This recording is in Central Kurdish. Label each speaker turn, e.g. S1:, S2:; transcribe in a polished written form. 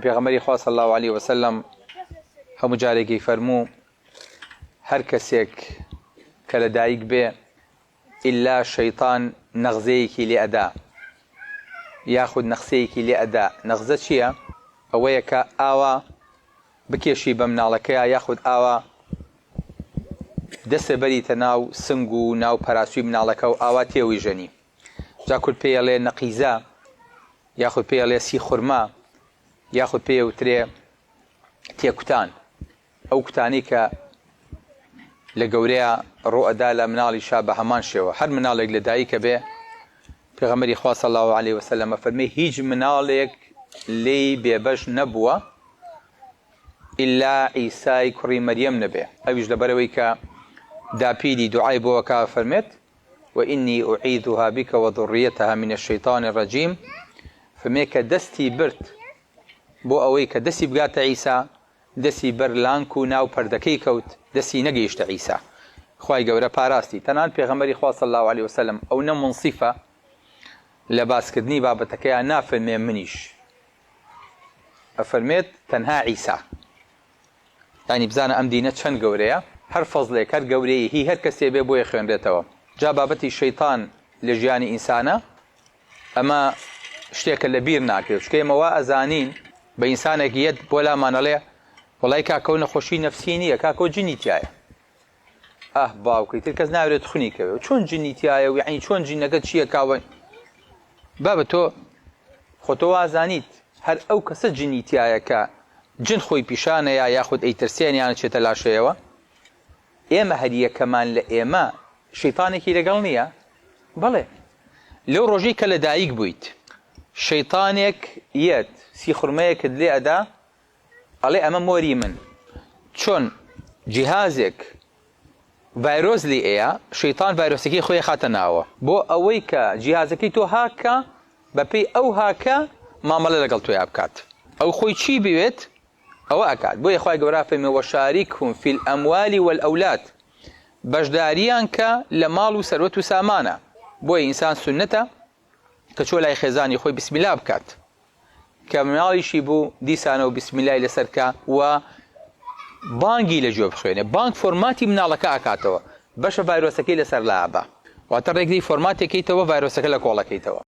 S1: پێغەمبەری خوا صلی الله عليه وسلم هەموو جارێکی فەرموو هەر کەسێک کە لەدایک بێ ئیلا شەیطان نەغزەیەکی لێ ئەدا یاخود نەخسەیەکی لێ ئەدا. نەغزە چییە؟ ئەوەیە کە ئاوا بکێشی بە مناڵەکەیە یاخود ئاوا دەستە بەریتە ناو سنگ و ناو پەراسووی مناڵەکە و ئاوا تێویژەنی. جا کورد پێیەڵێ نەقیزە یاخود پێیەڵێ سی خورما یاخود پێوترێ تێکوتان. ئەو کوتانی کە لە گەورەیە ڕۆئەدا لە مناڵیشا بە هەمان شێوە. هەر مناڵێک لەدایکە بێ پێغەمبەری خوا صلی الله عليه وسلم فەرمێ هیچ مناڵێک لێی بێبەش نەبووە ئیلا عیسای کوڕی مەریەم نەبێ. ئەویش لەبەرەوەی کە داپیری دوعای بۆ کە فەرمێت وإني أعيذها بك وذريتها من الشيطان الرجيم. فەرمێ کە دەستی برد بۆ ئەوەی کە دەستی بگاتە عیسا دەستی بەر لانک و ناو پەردەکەی کەوت دەستی نەگەیشتە عیسا. خوای گەورە پاراستی. تەنان پێغەمبەری خوا صلی الله عليه وسلم ئەو نەمنصیفە لە باسکردنی بابەتەکەیان نافەرمێ منیش، ئەفەرمێت تەنها عیسا. یعنی بزانە ئەم دینە چەند گەورەیە، هەر فەزلێک هەر گەورەیەکی هەر کەسێ بێ بۆیە خوێندرێتەوە. جا بابەتی شەیطان لە ژیانی ئینسانە ئەمە شتێکە لە بیر ناکرێت. چکە ئێمەوا ئەزانین بە ئینسانێک یەت بۆ لامانەڵێ وەڵای کاکەو نەخۆشی نەفسی نییە، کاکەو جنی تایە. باوکەی تر کەس ناوێت خونی کەوێ چۆن جنی تایە و یعنی چۆن جینەکە چییە کاوە بابە تۆ خۆتۆ وازانیت هەر ئەو کەسە جنی تایە کە جن خۆی پیشانەیە یاخود ئەیترسێنیان چێتە لاشەیەوە. ئێمە هەر یەکەمان لە ئێمە شەیطانێکی لەگەڵ نییە؟ بەڵێ. لەو ڕۆژەی کە لەدایک بوویت شەیطانێک یەت سی خورمەیەکت لێ ئەدا ئەڵێ ئەمە مۆری من. چۆن جیهازێک ڤایرۆس لێ ئەیە شەیطان ڤایرۆسەکەی خۆی خاتە ناوە بۆ ئەوەی کە جیهازەکەی تۆ هاکە بەپێی ئەو هاکە مامەڵە لەگەڵ تۆیا بکات. ئەو خۆی چی بوێت ئەوە ئەکات. بۆیە خوای گەورە فەرمێ وەشاریکهم فی الئەموالی والئەولاد. بەشداریان کە لە ماڵ و سەروەت و سامانە. بۆیە ئینسان سونەتە کە چۆ لای خێزانی خۆی بسمیلا بکات کە مناڵیشی بوو دیسانە و بسمیلای لەسەرکە و بانگی لە گوێ بخوێنێ. بانگ فۆرماتی مناڵەکە ئاکاتەوە بەشە ڤایرۆسەکەی لەسەر لابە واتە ڕێگری فۆرماتێکیتەوە ڤایرۆسەکە لە کۆڵەکەیتەوە.